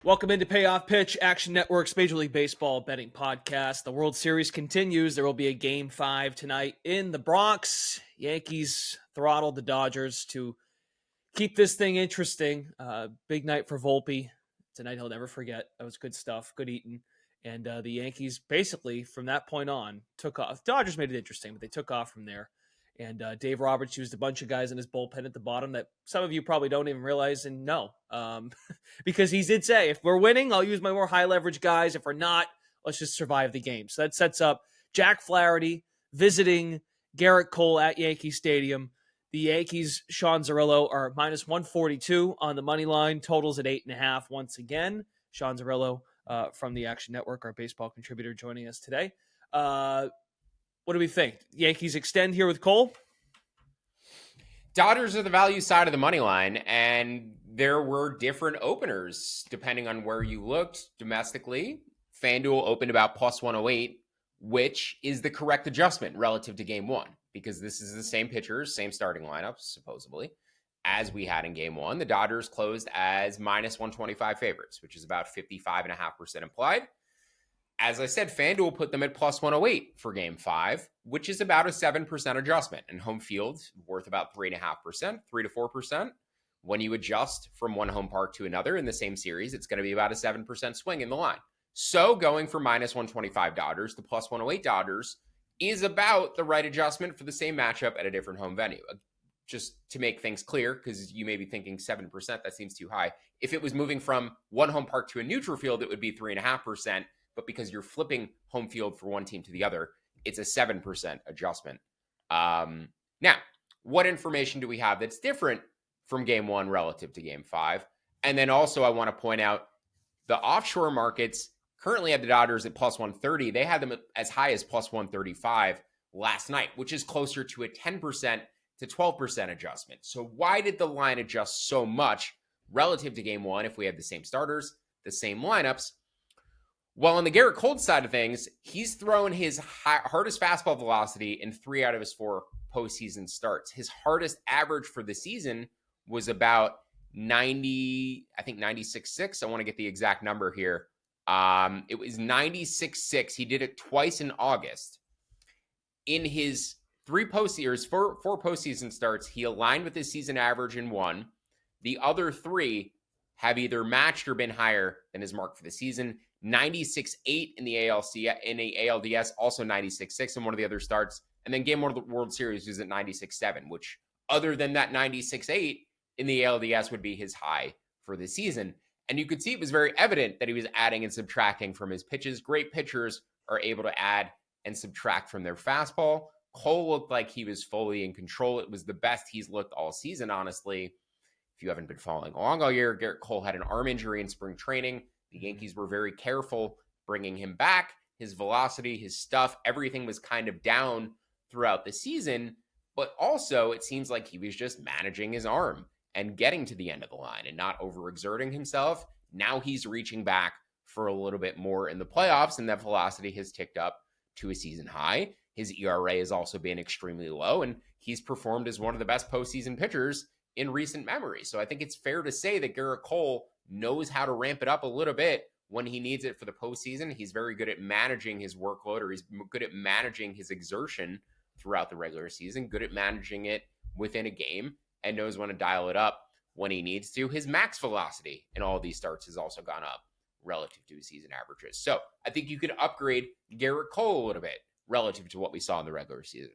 Welcome into Payoff Pitch, Action Network's Major League Baseball betting podcast. The World Series continues. There will be a Game 5 tonight in the Bronx. Yankees throttled the Dodgers to keep this thing interesting. Big night for Volpe. It's a night he'll never forget. That was good stuff, good eating. And the Yankees basically, from that point on, took off. The Dodgers made it interesting, but they took off from there. And Dave Roberts used a bunch of guys in his bullpen at the bottom that some of you probably don't even realize and know. Because he did say, if we're winning, I'll use my more high leverage guys. If we're not, let's just survive the game. So that sets up Jack Flaherty visiting Garrett Cole at Yankee Stadium. The Yankees, Sean Zerillo, are minus 142 on the money line. Totals at 8.5 once again. Sean Zerillo from the Action Network, our baseball contributor, joining us today. What do we think? Yankees extend here with Cole? Dodgers are the value side of the money line, and there were different openers depending on where you looked domestically. FanDuel opened about plus 108, which is the correct adjustment relative to Game 1, because this is the same pitchers, same starting lineups, supposedly, as we had in Game 1. The Dodgers closed as minus 125 favorites, which is about 55.5% implied. As I said, FanDuel put them at plus 108 for Game 5, which is about a 7% adjustment. And home field worth about 3.5%, 3 to 4%. When you adjust from one home park to another in the same series, it's going to be about a 7% swing in the line. So going from minus 125 Dodgers to plus 108 Dodgers is about the right adjustment for the same matchup at a different home venue. Just to make things clear, because you may be thinking 7%, that seems too high. If it was moving from one home park to a neutral field, it would be 3.5%. But because you're flipping home field for one team to the other, it's a 7% adjustment. Now, what information do we have that's different from Game 1 relative to Game 5? And then also I want to point out the offshore markets currently have the Dodgers at plus 130. They had them as high as plus 135 last night, which is closer to a 10% to 12% adjustment. So why did the line adjust so much relative to Game 1 if we had the same starters, the same lineups? Well, on the Garrett Cole side of things, he's thrown his hardest fastball velocity in 3 out of his 4 postseason starts. His hardest average for the season was about 96.6. I want to get the exact number here. It was 96.6. He did it twice in August. In his 4 postseason starts, he aligned with his season average in 1. The other 3 have either matched or been higher than his mark for the season. 96.8 in the ALDS, also 96.6 in one of the other starts. And then Game 1 of the World Series was at 96.7, which other than that 96.8 in the ALDS would be his high for the season. And you could see it was very evident that he was adding and subtracting from his pitches. Great pitchers are able to add and subtract from their fastball. Cole looked like he was fully in control. It was the best he's looked all season, honestly. If you haven't been following along all year, Garrett Cole had an arm injury in spring training. The Yankees were very careful bringing him back. His velocity, his stuff, everything was kind of down throughout the season. But also, it seems like he was just managing his arm and getting to the end of the line and not overexerting himself. Now he's reaching back for a little bit more in the playoffs, and that velocity has ticked up to a season high. His ERA has also been extremely low, and he's performed as one of the best postseason pitchers in recent memory. So I think it's fair to say that Garrett Cole knows how to ramp it up a little bit when he needs it for the postseason. He's very good at managing his workload, or he's good at managing his exertion throughout the regular season, good at managing it within a game, and knows when to dial it up when he needs to. His max velocity in all of these starts has also gone up relative to his season averages. So I think you could upgrade Garrett Cole a little bit relative to what we saw in the regular season.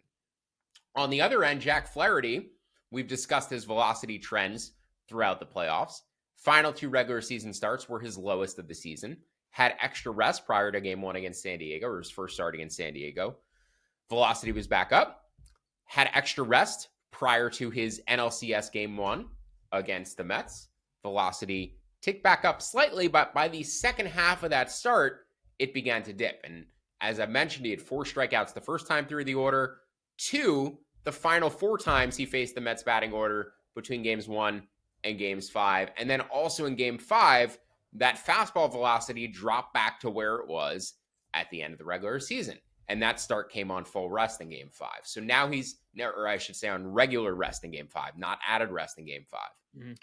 On the other end, Jack Flaherty, we've discussed his velocity trends throughout the playoffs. Final 2 regular season starts were his lowest of the season. Had extra rest prior to Game 1 against San Diego, or his first start against San Diego. Velocity was back up. Had extra rest prior to his NLCS Game 1 against the Mets. Velocity ticked back up slightly, but by the second half of that start, it began to dip. And as I mentioned, he had 4 strikeouts the first time through the order. 2, the final 4 times he faced the Mets batting order between Games 1 and Games 5. And then also in Game 5, that fastball velocity dropped back to where it was at the end of the regular season. And that start came on full rest in Game 5. So now he's, or I should say on regular rest in Game 5, not added rest in Game 5. Mm-hmm.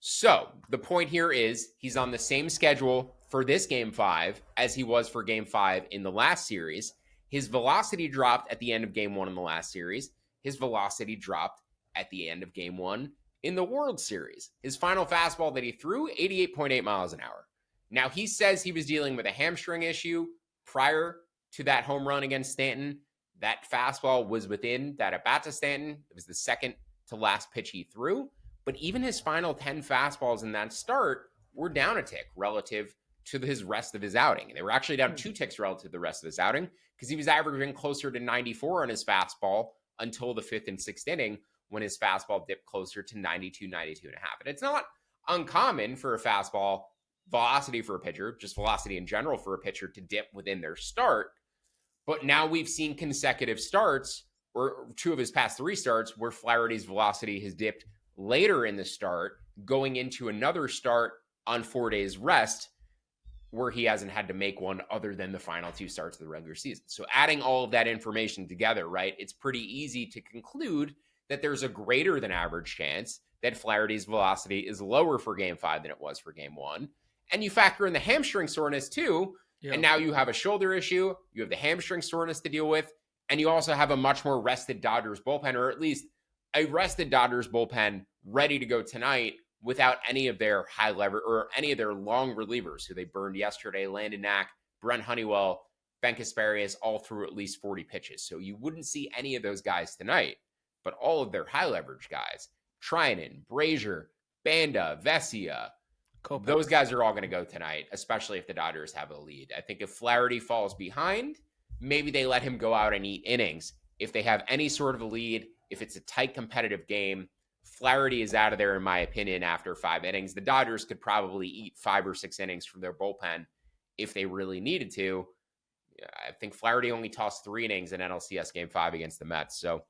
So the point here is he's on the same schedule for this game 5 as he was for game 5 in the last series. His velocity dropped at the end of game 1 in the last series. His velocity dropped at the end of game 1 in the World Series. His final fastball that he threw, 88.8 miles an hour. Now, he says he was dealing with a hamstring issue prior to that home run against Stanton. That fastball was within that at-bat to Stanton. It was the second to last pitch he threw. But even his final 10 fastballs in that start were down a tick relative to his rest of his outing. They were actually down 2 ticks relative to the rest of his outing because he was averaging closer to 94 on his fastball until the 5th and 6th inning when his fastball dipped closer to 92, 92 and a half. And it's not uncommon for a fastball velocity for a pitcher, just velocity in general for a pitcher to dip within their start. But now we've seen consecutive starts, or 2 of his past 3 starts, where Flaherty's velocity has dipped later in the start, going into another start on 4 days rest, where he hasn't had to make one other than the final 2 starts of the regular season. So adding all of that information together, right, it's pretty easy to conclude that there's a greater than average chance that Flaherty's velocity is lower for game 5 than it was for game 1. And you factor in the hamstring soreness too, and now you have a shoulder issue, you have the hamstring soreness to deal with, and you also have a much more rested Dodgers bullpen, or at least a rested Dodgers bullpen ready to go tonight without any of their high lever or any of their long relievers who they burned yesterday. Landon Knack, Brent Honeywell, Ben Kasparius all threw at least 40 pitches. So you wouldn't see any of those guys tonight, but all of their high leverage guys, Trinan, Brazier, Banda, Vesia, those guys are all going to go tonight, especially if the Dodgers have a lead. I think if Flaherty falls behind, maybe they let him go out and eat innings. If they have any sort of a lead, if it's a tight competitive game, Flaherty is out of there, in my opinion, after 5 innings. The Dodgers could probably eat 5 or 6 innings from their bullpen if they really needed to. I think Flaherty only tossed 3 innings in NLCS Game 5 against the Mets. So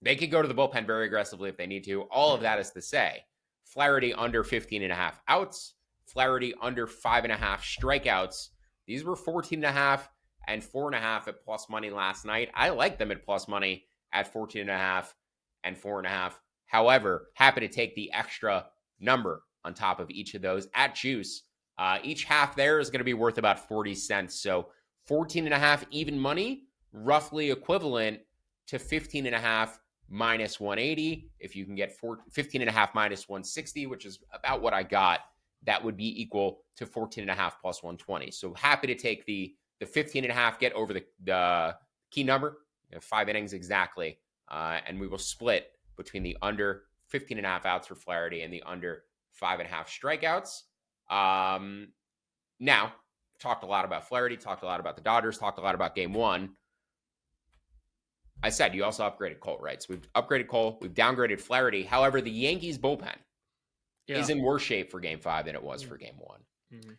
they could go to the bullpen very aggressively if they need to. All of that is to say, Flaherty under 15.5 outs, Flaherty under 5.5 strikeouts. These were 14.5 and 4.5 at plus money last night. I like them at plus money at 14.5 and 4.5. However, happy to take the extra number on top of each of those at juice. Each half there is going to be worth about 40 cents. So 14.5 even money, roughly equivalent to 15.5 minus 180. If you can get 15.5 minus 160, which is about what I got, that would be equal to 14.5 plus 120. So happy to take the 15.5, get over the key number, 5 innings exactly, and we will split between the under 15.5 outs for Flaherty and the under 5.5 strikeouts. Now, talked a lot about Flaherty, talked a lot about the Dodgers, talked a lot about game 1. I said you also upgraded Cole, right? So we've upgraded Cole, we've downgraded Flaherty. However, the Yankees bullpen is in worse shape for game 5 than it was for game 1. Mm-hmm.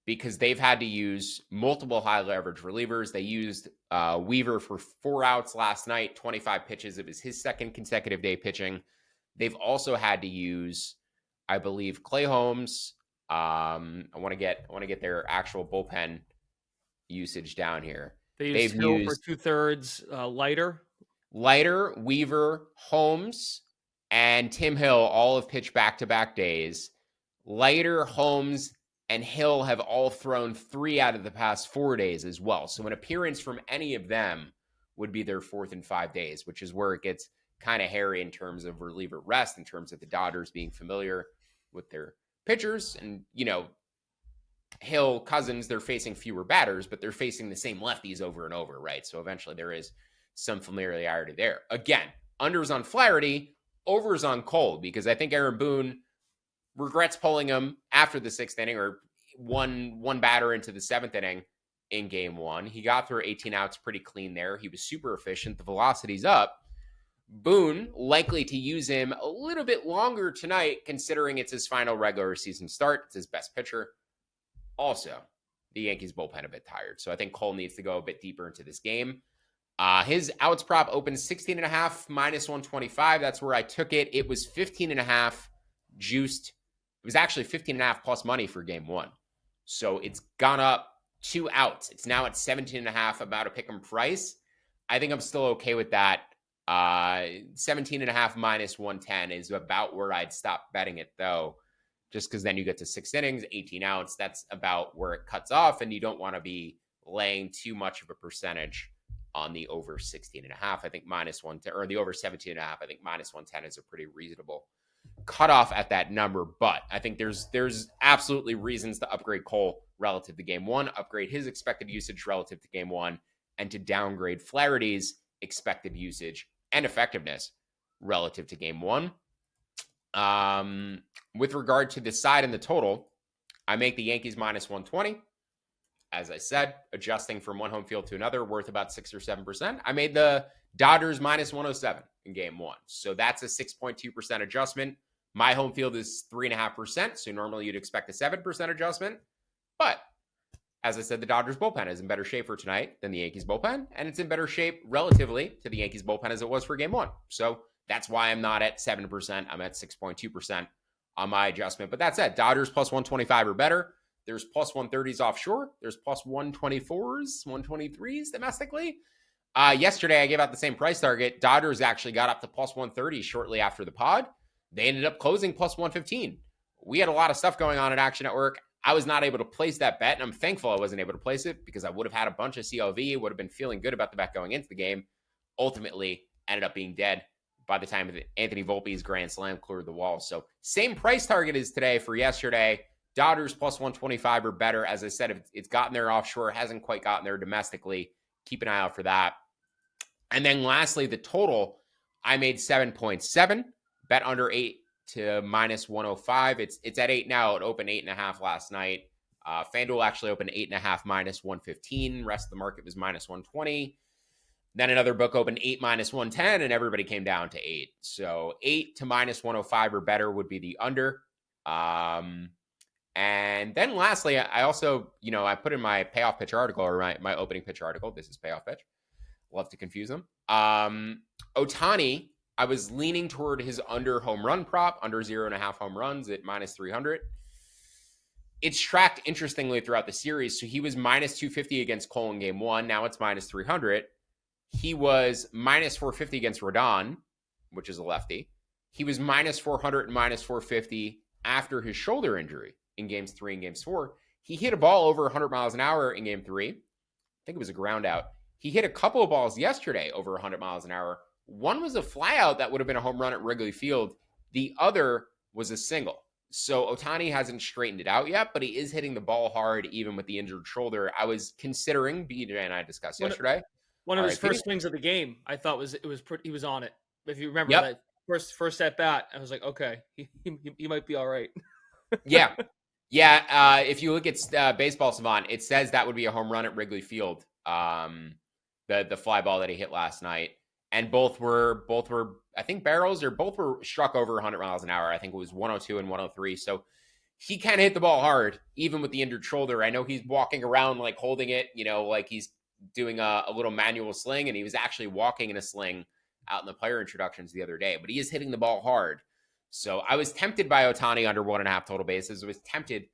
Because they've had to use multiple high leverage relievers. They used Weaver for 4 outs last night, 25 pitches. It was his second consecutive day pitching. They've also had to use, I believe, Clay Holmes. I want to get their actual bullpen usage down here. They've used for 2/3 Leiter, Weaver, Holmes, and Tim Hill all have pitched back-to-back days. Leiter, Holmes, and Hill have all thrown 3 out of the past 4 days as well. So an appearance from any of them would be their 4th in 5 days, which is where it gets kind of hairy in terms of reliever rest, in terms of the Dodgers being familiar with their pitchers. And, Hill, Cousins, they're facing fewer batters, but they're facing the same lefties over and over, right? So eventually there is some familiarity there. Again, unders on Flaherty, overs on Cole, because I think Aaron Boone regrets pulling him after the 6th inning, or one batter into the 7th inning in game 1. He got through 18 outs pretty clean there. He was super efficient. The velocity's up. Boone likely to use him a little bit longer tonight, considering it's his final regular season start. It's his best pitcher. Also, the Yankees bullpen a bit tired. So I think Cole needs to go a bit deeper into this game. His outs prop opened 16.5 minus 125. That's where I took it. It was 15.5 juiced. It was actually 15.5 plus money for game 1. So it's gone up 2 outs. It's now at 17.5, about a pick 'em price. I think I'm still okay with that. 17.5 minus 110 is about where I'd stop betting it, though. just because then you get to 6 innings, 18 outs. That's about where it cuts off, and you don't want to be laying too much of a percentage on the over 16.5. I think minus 110, or the over 17.5. I think minus 110 is a pretty reasonable cutoff at that number. But I think there's absolutely reasons to upgrade Cole relative to game one, upgrade his expected usage relative to game one, and to downgrade Flaherty's expected usage and effectiveness relative to game one. With regard to the side and the total, I make the Yankees minus 120. As I said, adjusting from one home field to another, worth about 6 or 7%. I made the Dodgers minus 107 in game one. So that's a 6.2% adjustment. My home field is 3.5%. So normally you'd expect a 7% adjustment. But as I said, the Dodgers bullpen is in better shape for tonight than the Yankees bullpen. And it's in better shape relatively to the Yankees bullpen as it was for game one. So that's why I'm not at 7%. I'm at 6.2% on my adjustment. But that said, Dodgers plus 125 or better. There's plus 130s offshore. There's plus 124s, 123s domestically. Yesterday, I gave out the same price target. Dodgers actually got up to plus 130 shortly after the pod. They ended up closing plus 115. We had a lot of stuff going on at Action Network. I was not able to place that bet, and I'm thankful I wasn't able to place it because I would have had a bunch of CLV, would have been feeling good about the bet going into the game. Ultimately, ended up being dead by the time Anthony Volpe's grand slam cleared the wall. So same price target as today for yesterday. Dodgers plus 125 or better. As I said, if it's gotten there offshore, hasn't quite gotten there domestically. Keep an eye out for that. And then lastly, the total, I made 7.7, bet under 8 to minus 105. It's at 8 now. It opened 8.5 last night. FanDuel actually opened 8.5 minus 115. Rest of the market was minus 120. Then another book opened 8 minus 110, and everybody came down to 8. So 8 to minus 105 or better would be the under. And then lastly, I also, I put in my payoff pitch article, or my opening pitch article. This is payoff pitch. Love to confuse them. Ohtani, I was leaning toward his under home run prop, under 0.5 home runs at minus 300. It's tracked interestingly throughout the series. So he was minus 250 against Cole in game one. Now it's minus 300. He was minus 450 against Rodon, which is a lefty. He was minus 400 and minus 450 after his shoulder injury in games 3 and games 4. He hit a ball over 100 miles an hour in game 3. I think it was a ground out. He hit a couple of balls yesterday over 100 miles an hour. One was a fly out that would have been a home run at Wrigley Field. The other was a single. So Ohtani hasn't straightened it out yet, but he is hitting the ball hard even with the injured shoulder. I was considering, BJ and I discussed yesterday. One of his first swings of the game, I thought he was on it. If you remember that first at bat, I was like, okay, he might be all right. Yeah. If you look at Baseball Savant, it says that would be a home run at Wrigley Field. The fly ball that he hit last night, and both were I think barrels, or both were struck over 100 miles an hour. I think it was 102 and 103. So he kind of hit the ball hard, even with the injured shoulder. I know he's walking around like holding it, like he's doing a little manual sling, and he was actually walking in a sling out in the player introductions the other day. But he is hitting the ball hard. So I was tempted by Ohtani under 1.5 total bases. I was tempted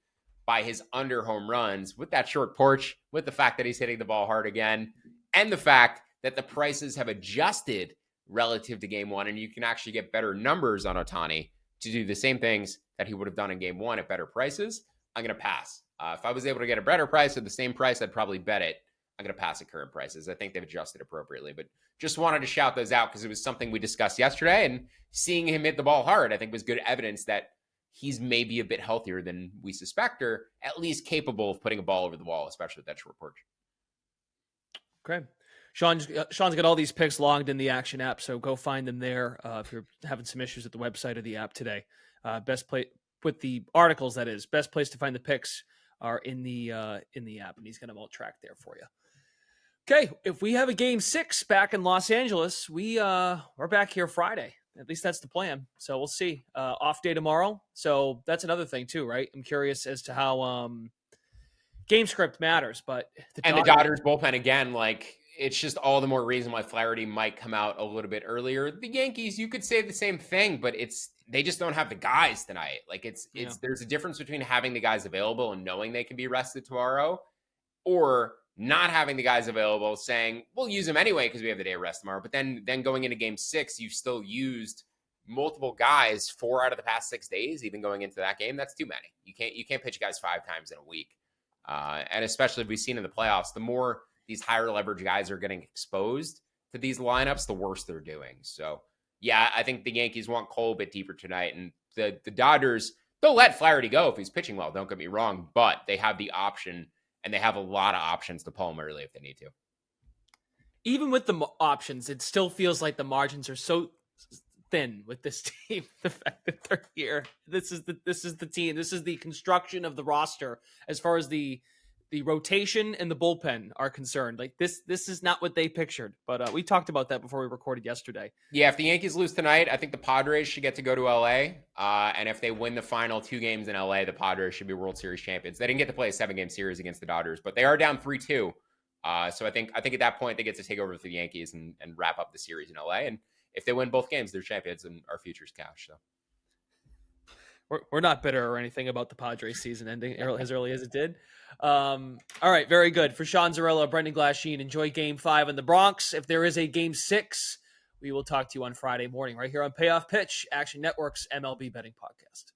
by his under home runs with that short porch, with the fact that he's hitting the ball hard again, and the fact that the prices have adjusted relative to game one, and you can actually get better numbers on Ohtani to do the same things that he would have done in game one at better prices. I'm going to pass. If I was able to get a better price at the same price, I'd probably bet it. I'm going to pass at current prices. I think they've adjusted appropriately, but just wanted to shout those out because it was something we discussed yesterday, and seeing him hit the ball hard, I think was good evidence that he's maybe a bit healthier than we suspect, or at least capable of putting a ball over the wall, especially with that short porch. Okay. Sean's got all these picks logged in the Action app, so go find them there if you're having some issues with the website or the app today. Best place with the articles, that is. Best place to find the picks are in the app, and he's got them all tracked there for you. Okay, if we have a game 6 back in Los Angeles, we're back here Friday. At least that's the plan. So we'll see. Off day tomorrow. So that's another thing too, right? I'm curious as to how game script matters. But the Dodgers bullpen again, like, it's just all the more reason why Flaherty might come out a little bit earlier. The Yankees, you could say the same thing, but they just don't have the guys tonight. Like there's a difference between having the guys available and knowing they can be rested tomorrow, or not having the guys available, saying we'll use them anyway because we have the day of rest tomorrow. But then going into game 6, you've still used multiple guys 4 out of the past 6 days, even going into that game, that's too many. You can't pitch guys 5 times in a week. And especially we've seen in the playoffs, the more these higher leverage guys are getting exposed to these lineups, the worse they're doing. So yeah, I think the Yankees want Cole a bit deeper tonight, and the Dodgers, they'll let Flaherty go if he's pitching well. Don't get me wrong, but they have the option, and they have a lot of options to pull him early if they need to. Even with the options, it still feels like the margins are so thin with this team. The fact that they're here, this is the team. This is the construction of the roster as far as the rotation and the bullpen are concerned. Like this is not what they pictured. But we talked about that before we recorded yesterday. Yeah, if the Yankees lose tonight, I think the Padres should get to go to LA. And if they win the final 2 games in LA, the Padres should be World Series champions. They didn't get to play a 7-game series against the Dodgers, but they are down 3-2. So I think at that point they get to take over for the Yankees and wrap up the series in LA. And if they win both games, they're champions and our future's cash. So we're not bitter or anything about the Padres season ending as early as it did. All right, very good. For Sean Zarella, Brendan Glasheen, enjoy Game 5 in the Bronx. If there is a Game 6, we will talk to you on Friday morning right here on Payoff Pitch, Action Network's MLB betting podcast.